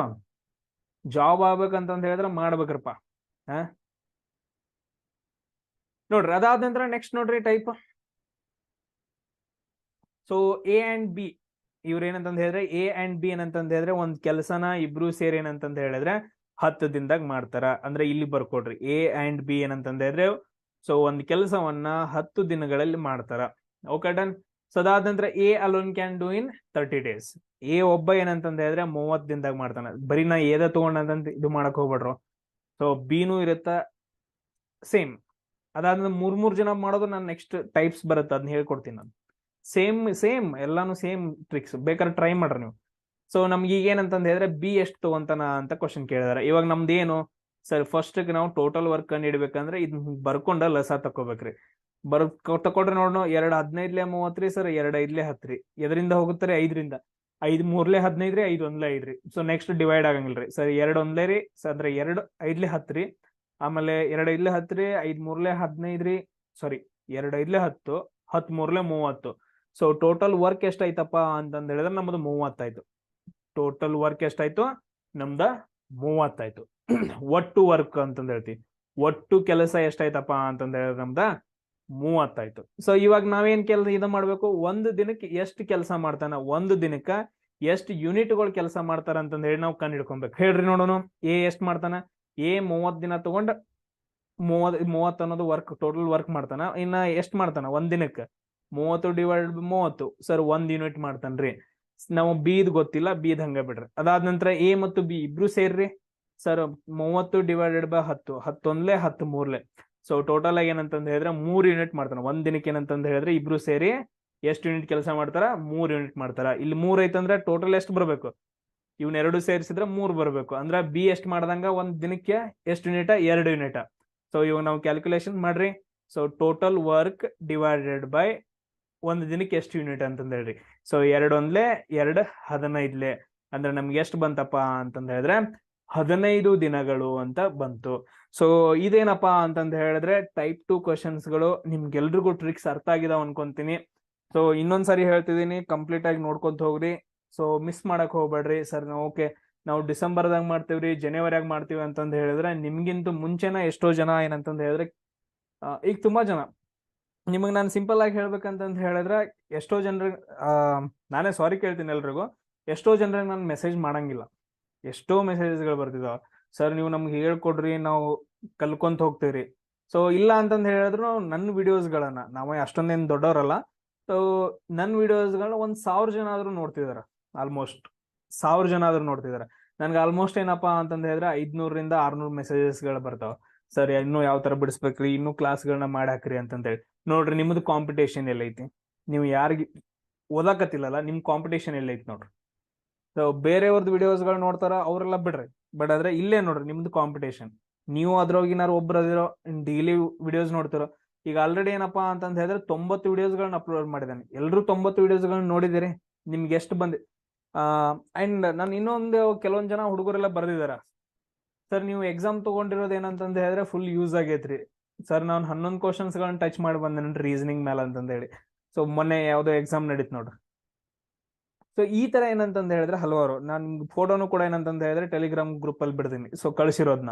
ಜಾಬ್ ಆಗ್ಬೇಕಂತಂದ ಹೇಳಿದ್ರೆ ಮಾಡ್ಬೇಕ್ರಪ್ಪ. ನೋಡ್ರಿ ಅದಾದ ನಂತರ ನೆಕ್ಸ್ಟ್ ನೋಡ್ರಿ type. So A and B ಇವ್ರ ಏನಂತಂದ ಹೇಳಿದ್ರೆ, ಎ ಅಂಡ್ ಬಿ ಏನಂತಂದ ಹೇಳಿದ್ರೆ ಒಂದ್ ಕೆಲಸನ ಇಬ್ರು ಸೇರಿ ಏನಂತಂದ ಹೇಳಿದ್ರೆ 10 ದಿನದಾಗ ಮಾಡ್ತಾರ. ಅಂದ್ರೆ ಇಲ್ಲಿ ಬರ್ಕೊಡ್ರಿ, ಎ ಅಂಡ್ ಬಿ ಏನಂತಂದ ಹೇಳಿದ್ರೆ ಸೊ ಒಂದ್ ಕೆಲಸವನ್ನ 10 ದಿನಗಳಲ್ಲಿ ಮಾಡ್ತಾರ. Okay done. ಸೊ ಅದಾದ ನಂತರ A alone can do in 30 days. A ಒಬ್ಬ ಏನಂತಂದ ಹೇಳಿದ್ರೆ 30 ದಿನದಾಗ ಮಾಡ್ತಾನ. ಬರೀ ನಾ ಏದ ತಗೊಂಡಂತ ಇದು ಮಾಡಕ್ ಹೋಗ್ಬೇಡ್ರು. ಸೊ ಬಿನೂ ಇರುತ್ತ ಸೇಮ್. ಅದಾದ್ಮೇಲೆ 3 ಜನ ಮಾಡೋದು ನಾನು ನೆಕ್ಸ್ಟ್ ಟೈಪ್ಸ್ ಬರುತ್ತೆ, ಅದನ್ನ ಹೇಳ್ಕೊಡ್ತೀನಿ ನಾನು. ಸೇಮ್ ಎಲ್ಲಾನು ಸೇಮ್ ಟ್ರಿಕ್ಸ್, ಬೇಕಾದ್ರೆ ಟ್ರೈ ಮಾಡ್ರಿ ನೀವು. ಸೊ ನಮ್ಗೆ ಈಗ ಏನಂತಂದ ಹೇಳಿದ್ರೆ ಬಿ ಎಷ್ಟು ತಗೊಂತಾನ ಅಂತ ಕ್ವಶನ್ ಕೇಳಿದಾರೆ. ಇವಾಗ ನಮ್ದು ಏನು ಸರ್, ಫಸ್ಟ್ ನಾವು ಟೋಟಲ್ ವರ್ಕ್ ಕಂಡು ಹಿಡ್ಬೇಕಂದ್ರೆ ಇದನ್ನ ಬರ್ಕೊಂಡ ಲಸ ತಕೋಬೇಕ್ರಿ. ತಕೊಡ್ರಿ ನೋಡೋಣ. 2 15 30 ಸರ್, 2 5 10 ರೀ. ಎದರಿಂದ ಹೋಗುತ್ತಾರೆ, 5ರಿಂದ. 5 3 15 ರೀ, 5 1 5 ರೀ. ಸೊ ನೆಕ್ಸ್ಟ್ ಡಿವೈಡ್ ಆಗಂಗಿಲ್ರಿ ಸರ್, 2 1 ರೀ, ಅಂದ್ರೆ 2 5 10 ರೀ. ಆಮೇಲೆ 2 5 10 ರೀ, 5 3 15 ರೀ, ಸಾರಿ 2 5 10, 10 3 30. ಸೊ ಟೋಟಲ್ ವರ್ಕ್ ಎಷ್ಟಾಯ್ತಪ್ಪ ಅಂತಂದ ಹೇಳಿದ್ರೆ ನಮ್ದು 30 ಆಯ್ತು. ಟೋಟಲ್ ವರ್ಕ್ ಎಷ್ಟಾಯ್ತು ನಮ್ದ 30 ಆಯ್ತು. ಒಟ್ಟು ವರ್ಕ್ ಅಂತಂದ ಹೇಳ್ತೀವಿ, ಒಟ್ಟು ಕೆಲಸ ಎಷ್ಟಾಯ್ತಪ್ಪ ಅಂತಂದ ಹೇಳಿದ್ರೆ ನಮ್ದ 30 ಆಯ್ತು. ಸೊ ಇವಾಗ ನಾವೇನ್ ಇದು ಮಾಡ್ಬೇಕು, ಒಂದು ದಿನಕ್ಕೆ ಎಷ್ಟು ಕೆಲಸ ಮಾಡ್ತಾನ, ಒಂದು ದಿನಕ್ಕ ಎಷ್ಟು ಯೂನಿಟ್ಗಳು ಕೆಲಸ ಮಾಡ್ತಾರ ಅಂತಂದ ಹೇಳಿ ನಾವು ಕಂಡು ಹಿಡ್ಕೊಬೇಕು. ಹೇಳ್ರಿ ನೋಡೋಣ, ಎ ಎಷ್ಟ್ ಮಾಡ್ತಾನ, ಎ 30 ದಿನ ತಗೊಂಡ 30 ಅನ್ನೋದು ವರ್ಕ್, ಟೋಟಲ್ ವರ್ಕ್ ಮಾಡ್ತಾನ. ಇನ್ನ ಎಷ್ಟ್ ಮಾಡ್ತಾನ ಒಂದ್ ದಿನಕ್ಕೆ, 30 ಡಿವೈಡ್ 30 ಸರ್ 1 ಯೂನಿಟ್ ಮಾಡ್ತಾನ್ರಿ. ನಾವು ಬಿದ್ ಗೊತ್ತಿಲ್ಲ, ಬಿದ್ ಹಂಗ ಬಿಡ್ರಿ. ಅದಾದ ನಂತರ ಎ ಮತ್ತು ಬಿ ಇಬ್ರು ಸೇರ್ರಿ sir, 30 divided by 10, 10 1 10 3. So total ಆಗಿ ಏನಂತಂದ ಹೇಳಿದ್ರೆ 3 ಯೂನಿಟ್ ಮಾಡ್ತಾನ ಒಂದ್ ದಿನಕ್ಕೆ. ಏನಂತಂದ ಹೇಳಿದ್ರೆ ಇಬ್ರು ಸೇರಿ ಎಷ್ಟು ಯೂನಿಟ್ ಕೆಲಸ ಮಾಡ್ತಾರ, 3 ಯೂನಿಟ್ ಮಾಡ್ತಾರ. ಇಲ್ಲಿ 3 ಐತಂದ್ರೆ ಟೋಟಲ್ ಎಷ್ಟು ಬರ್ಬೇಕು, ಇವ್ನ 2 ಸೇರಿಸಿದ್ರೆ 3 ಬರ್ಬೇಕು. ಅಂದ್ರೆ ಬಿ ಎಷ್ಟು ಮಾಡ್ದಂಗ ಒಂದ್ ದಿನಕ್ಕೆ ಎಷ್ಟು ಯೂನಿಟ್, 2 ಯೂನಿಟ್. ಸೊ ಇವಾಗ ನಾವು ಕ್ಯಾಲ್ಕುಲೇಷನ್ ಮಾಡ್ರಿ. So total work divided by ಒಂದ್ ದಿನಕ್ಕೆ ಎಷ್ಟು ಯೂನಿಟ್ ಅಂತಂದ ಹೇಳ್ರಿ. ಸೊ 2 1 2 15 ಅಂದ್ರೆ ನಮ್ಗೆ ಎಷ್ಟು ಬಂತಪ್ಪ ಅಂತಂದ ಹೇಳಿದ್ರೆ 15 ದಿನಗಳು ಅಂತ ಬಂತು. ಸೊ ಇದೇನಪ್ಪಾ ಅಂತಂದ ಹೇಳಿದ್ರೆ ಟೈಪ್ 2 ಕ್ವಶನ್ಸ್ ಗಳು. ನಿಮ್ಗೆಲ್ರಿಗೂ ಟ್ರಿಕ್ಸ್ ಅರ್ಥ ಆಗಿದಾವ್ ಅನ್ಕೊಂತೀನಿ. ಸೊ ಇನ್ನೊಂದ್ಸರಿ ಹೇಳ್ತಿದೀನಿ, ಕಂಪ್ಲೀಟ್ ಆಗಿ ನೋಡ್ಕೊಂತ ಹೋಗ್ರಿ. ಸೊ ಮಿಸ್ ಮಾಡಕ್ ಹೋಗ್ಬೇಡ್ರಿ. ಸರ್ ಓಕೆ ನಾವು ಡಿಸೆಂಬರ್ದಾಗ ಮಾಡ್ತೀವ್ರಿ, ಜನವರಿಯಾಗ ಮಾಡ್ತೀವಿ ಅಂತಂದ ಹೇಳಿದ್ರೆ ನಿಮ್ಗಿಂತ ಮುಂಚೆನ ಎಷ್ಟೋ ಜನ ಏನಂತಂದ ಹೇಳಿದ್ರೆ ಈಗ ತುಂಬಾ ಜನ, ನಿಮಗ್ ನಾನು ಸಿಂಪಲ್ ಆಗಿ ಹೇಳ್ಬೇಕಂತಂದ ಹೇಳಿದ್ರೆ ಎಷ್ಟೋ ಜನರಿಗೆ ನಾನೇ ಸಾರಿ ಕೇಳ್ತೀನಿ ಎಲ್ರಿಗೂ. ಎಷ್ಟೋ ಜನರಿಗೆ ನಾನು ಮೆಸೇಜ್ ಮಾಡಂಗಿಲ್ಲ, ಎಷ್ಟೋ ಮೆಸೇಜಸ್ಗಳು ಬರ್ತಿದಾವ, ಸರ್ ನೀವು ನಮ್ಗೆ ಹೇಳ್ಕೊಡ್ರಿ, ನಾವು ಕಲ್ಕೊಂತ ಹೋಗ್ತೀವ್ರಿ. ಸೊ ಇಲ್ಲ ಅಂತಂದ ಹೇಳಿದ್ರು ನನ್ನ ವಿಡಿಯೋಸ್ಗಳನ್ನ, ನಾವು ಅಷ್ಟೊಂದೇನು ದೊಡ್ಡವರಲ್ಲ, ಸೊ ನನ್ನ ವಿಡಿಯೋಸ್ಗಳನ್ನ 1000 ಜನ ಆದ್ರೂ ನೋಡ್ತಿದಾರ. ಆಲ್ಮೋಸ್ಟ್ 1000 ಜನ ಆದ್ರೂ ನೋಡ್ತಿದಾರೆ. ನನ್ಗೆ ಆಲ್ಮೋಸ್ಟ್ ಏನಪ್ಪಾ ಅಂತಂದ ಹೇಳಿದ್ರೆ 500 ರಿಂದ 600 ಮೆಸೇಜಸ್ಗಳು ಬರ್ತಾವ. ಸರ್ ಇನ್ನೂ ಯಾವ ತರ ಬಿಡಿಸ್ಬೇಕ್ರಿ, ಇನ್ನೂ ಕ್ಲಾಸ್ಗಳನ್ನ ಮಾಡಾಕ್ರಿ ಅಂತಂದೇಳಿ. ನೋಡ್ರಿ ನಿಮ್ದು ಕಾಂಪಿಟೇಷನ್ ಎಲ್ಲೈತಿ, ನೀವು ಯಾರಿಗೆ ಓದಾಕತ್ತಿಲ್ಲಲ್ಲ, ನಿಮ್ ಕಾಂಪಿಟೇಷನ್ ಎಲ್ಲೈತಿ ನೋಡ್ರಿ. ಸೊ ಬೇರೆಯವ್ರದ್ದು ವಿಡಿಯೋಸ್ಗಳು ನೋಡ್ತಾರ ಅವರೆಲ್ಲ ಬಿಡ್ರಿ, ಬಟ್ ಆದ್ರೆ ಇಲ್ಲೇ ನೋಡ್ರಿ ನಿಮ್ದು ಕಾಂಪಿಟೇಷನ್. ನೀವು ಅದ್ರೊಳಗಿನಾರು ಒಬ್ರು ಅದಿರೋ ಡೈಲಿ ವಿಡಿಯೋಸ್ ನೋಡ್ತಿರೋ. ಈಗ ಆಲ್ರೆಡಿ ಏನಪ್ಪಾ ಅಂತಂದ ಹೇಳಿದ್ರೆ 90 ವಿಡಿಯೋಸ್ಗಳನ್ನ ಅಪ್ಲೋಡ್ ಮಾಡಿದ್ದಾನೆ. ಎಲ್ರು 90 ವಿಡಿಯೋಸ್ಗಳನ್ನ ನೋಡಿದಿರಿ, ನಿಮ್ಗೆ ಎಷ್ಟು ಬಂದಿ ಅಂಡ್ ನಾನು ಇನ್ನೊಂದು ಕೆಲವೊಂದ್ ಜನ ಹುಡುಗರೆಲ್ಲ ಬರ್ದಿದಾರ, ಸರ್ ನೀವು ಎಕ್ಸಾಮ್ ತಗೊಂಡಿರೋದು ಏನಂತಂದ ಹೇಳಿದ್ರೆ ಫುಲ್ ಯೂಸ್ ಆಗೈತ್ರಿ ಸರ್, ನಾನು 11 ಕ್ವಶನ್ಸ್ ಗಳನ್ನ ಟಚ್ ಮಾಡಿ ಬಂದೇನ್ರಿ ರೀಸನಿಂಗ್ ಮೇಲೆ ಅಂತಂದ ಹೇಳಿ. ಸೊ ಮೊನ್ನೆ ಯಾವ್ದೋ ಎಕ್ಸಾಮ್ ನಡೀತ್ ನೋಡ್ರಿ. ಸೊ ಈ ತರ ಏನಂತಂದ ಹೇಳಿದ್ರೆ ಹಲವಾರು, ನಾನು ಫೋಟೋನು ಕೂಡ ಏನಂತಂದ ಹೇಳಿದ್ರೆ ಟೆಲಿಗ್ರಾಮ್ ಗ್ರೂಪ್ ಅಲ್ಲಿ ಬಿಡ್ತೀನಿ, ಸೊ ಕಳ್ಸಿರೋದ್ನ.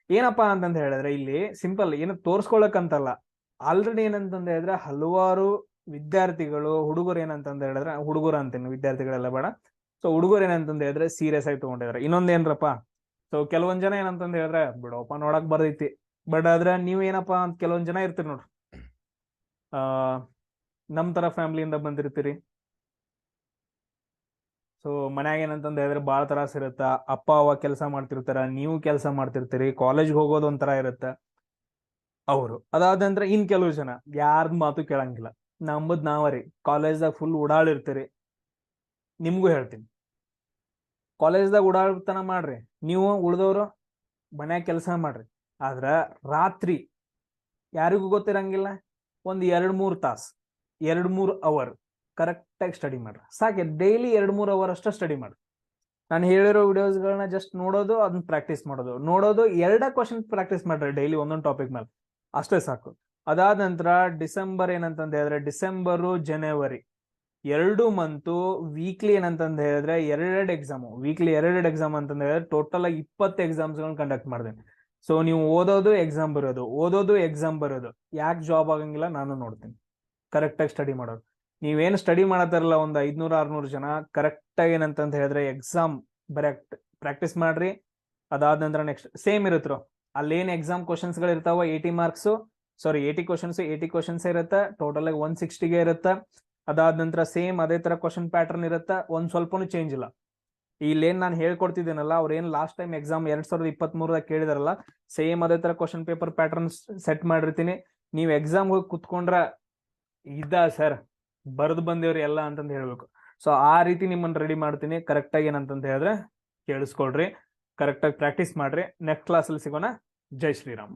ಏನಪ್ಪಾ ಅಂತಂದ ಹೇಳಿದ್ರೆ ಇಲ್ಲಿ ಸಿಂಪಲ್ ಏನು ತೋರ್ಸ್ಕೊಳಕಂತಲ್ಲ, ಆಲ್ರೆಡಿ ಏನಂತಂದ ಹೇಳಿದ್ರೆ ಹಲವಾರು ವಿದ್ಯಾರ್ಥಿಗಳು ಹುಡುಗರು ಏನಂತಂದ ಹೇಳಿದ್ರೆ, ಹುಡುಗರು ಅಂತೀನಿ ವಿದ್ಯಾರ್ಥಿಗಳೆಲ್ಲ ಬೇಡ, ಸೊ ಹುಡುಗರು ಏನಂತಂದ ಹೇಳಿದ್ರೆ ಸೀರಿಯಸ್ ಆಗಿ ತಗೊಂಡಿದ್ದಾರೆ. ಇನ್ನೊಂದೇನ್ರಪ್ಪ, ಸೊ ಕೆಲವೊಂದ್ ಜನ ಏನಂತಂದ ಹೇಳಿದ್ರೆ ಬಿಡೋಪ ನೋಡಕ್ ಬರ್ದೈತಿ, ಬಟ್ ಆದ್ರೆ ನೀವ್ ಏನಪ್ಪಾ ಅಂತ ಕೆಲವೊಂದ್ ಜನ ಇರ್ತೀರಿ ನೋಡ್ರಿ, ನಮ್ ತರ ಫ್ಯಾಮಿಲಿಯಿಂದ ಬಂದಿರ್ತೀರಿ. ಸೊ ಮನ್ಯಾಗ ಏನಂತಂದ ಹೇಳಿದ್ರೆ ಬಾಳ ತ್ರಾಸ ಇರುತ್ತ, ಅಪ್ಪ ಅವ್ವ ಕೆಲಸ ಮಾಡ್ತಿರ್ತಾರ, ನೀವು ಕೆಲಸ ಮಾಡ್ತಿರ್ತೀರಿ, ಕಾಲೇಜ್ಗೆ ಹೋಗೋದು ಒಂಥರ ಇರುತ್ತೆ ಅವರು. ಅದಾದ ನಂತರ ಇನ್ ಕೆಲವು ಜನ ಯಾರ್ದ ಮಾತು ಕೇಳಂಗಿಲ್ಲ, ನಂಬುದ್ ನಾವರಿ ಕಾಲೇಜ್ದಾಗ ಫುಲ್ ಓಡಾಡಿರ್ತೀರಿ. ನಿಮ್ಗೂ ಹೇಳ್ತೀನಿ, ಕಾಲೇಜ್ದಾಗ ಓಡಾಡ್ತನ ಮಾಡ್ರಿ, ನೀವು ಉಳ್ದವ್ರು ಮನ್ಯಾಗ ಕೆಲಸ ಮಾಡ್ರಿ. ಆದ್ರ ರಾತ್ರಿ ಯಾರಿಗೂ ಗೊತ್ತಿರಂಗಿಲ್ಲ, ಒಂದ್ 2-3 ತಾಸು 2-3 ಅವರ್ ಕರೆಕ್ಟ್ ಆಗಿ ಸ್ಟಡಿ ಮಾಡ್ರಿ ಸಾಕೆ. ಡೈಲಿ 2-3 ಅವರ್ ಅಷ್ಟ ಸ್ಟಡಿ ಮಾಡ್ರಿ. ನಾನು ಹೇಳಿರೋ ವಿಡಿಯೋಸ್ಗಳನ್ನ ಜಸ್ಟ್ ನೋಡೋದು, ಅದನ್ನ ಪ್ರಾಕ್ಟೀಸ್ ಮಾಡೋದು, ನೋಡೋದು, 2 ಕ್ವಶನ್ ಪ್ರಾಕ್ಟೀಸ್ ಮಾಡ್ರಿ ಡೈಲಿ ಒಂದೊಂದು ಟಾಪಿಕ್ ಮೇಲೆ, ಅಷ್ಟೇ ಸಾಕು. ಅದಾದ ನಂತರ ಡಿಸೆಂಬರ್ ಏನಂತಂದ ಹೇಳಿದ್ರೆ, ಡಿಸೆಂಬರು ಜನವರಿ 2 ಮಂತು ವೀಕ್ಲಿ ಏನಂತಂದ ಹೇಳಿದ್ರೆ 2 ಎಕ್ಸಾಮ್, ವೀಕ್ಲಿ 2 ಎಕ್ಸಾಮ್ ಅಂತಂದ ಹೇಳಿದ್ರೆ ಟೋಟಲ್ ಆಗಿ 20 ಎಕ್ಸಾಮ್ಸ್ ಗಳನ್ನ ಕಂಡಕ್ಟ್ ಮಾಡಿದೆ. ಸೊ ನೀವು ಓದೋದು ಎಕ್ಸಾಮ್ ಬರೋದು, ಓದೋದು ಎಕ್ಸಾಮ್ ಬರೋದು, ಯಾಕೆ ಜಾಬ್ ಆಗಂಗಿಲ್ಲ ನಾನು ನೋಡ್ತೀನಿ. ಕರೆಕ್ಟ್ ಆಗಿ ಸ್ಟಡಿ ಮಾಡೋದು, ನೀವೇನು ಸ್ಟಡಿ ಮಾಡತ್ತಾರಲ್ಲ ಒಂದು 500-600 ಜನ, ಕರೆಕ್ಟ್ ಆಗಿ ಏನಂತಂದ ಹೇಳಿದ್ರೆ ಎಕ್ಸಾಮ್ ಬರೆಕ್ಟ್ ಪ್ರಾಕ್ಟೀಸ್ ಮಾಡ್ರಿ. ಅದಾದ ನಂತರ ನೆಕ್ಸ್ಟ್ ಸೇಮ್ ಇರುತ್ತೋ, ಅಲ್ಲೇನ್ ಎಕ್ಸಾಮ್ ಕ್ವಶನ್ಸ್ ಗಳು ಇರ್ತಾವ 80 ಮಾರ್ಕ್ಸ್, ಸಾರಿ 80 ಕ್ವಶನ್ಸ್ ಇರುತ್ತೆ, ಟೋಟಲ್ ಆಗಿ 160ಗೆ ಇರುತ್ತೆ. ಅದಾದ ನಂತರ ಸೇಮ್ ಅದೇ ತರ ಕ್ವಶನ್ ಪ್ಯಾಟರ್ನ್ ಇರುತ್ತೆ, ಒಂದ್ ಸ್ವಲ್ಪನೂ ಚೇಂಜ್ ಇಲ್ಲ. ಇಲ್ಲೇನ್ ನಾನು ಹೇಳ್ಕೊಡ್ತಿದ್ದೇನಲ್ಲ, ಅವ್ರ ಏನ್ ಲಾಸ್ಟ್ ಟೈಮ್ ಎಕ್ಸಾಮ್ 2023ದಾಗ ಕೇಳಿದಾರಲ್ಲ, ಸೇಮ್ ಅದೇ ತರ ಕ್ವಶನ್ ಪೇಪರ್ ಪ್ಯಾಟರ್ನ್ ಸೆಟ್ ಮಾಡಿರ್ತೀನಿ. ನೀವ್ ಎಕ್ಸಾಮ್ ಹೋಗಿ ಕುತ್ಕೊಂಡ್ರ ಇದ ಸರ್ ಬರ್ದು ಬಂದೇವ್ರಿ ಎಲ್ಲ ಅಂತಂದ ಹೇಳ್ಬೇಕು. ಸೊ ಆ ರೀತಿ ನಿಮ್ಮನ್ನ ರೆಡಿ ಮಾಡ್ತೀನಿ. ಕರೆಕ್ಟ್ ಆಗಿ ಏನಂತಂತ ಹೇಳಿದ್ರೆ ಕೇಳಿಸ್ಕೊಳ್ರಿ, ಕರೆಕ್ಟ್ ಆಗಿ ಪ್ರಾಕ್ಟೀಸ್ ಮಾಡ್ರಿ. ನೆಕ್ಸ್ಟ್ ಕ್ಲಾಸ್ ಅಲ್ಲಿ ಸಿಗೋಣ. ಜೈ ಶ್ರೀರಾಮ್.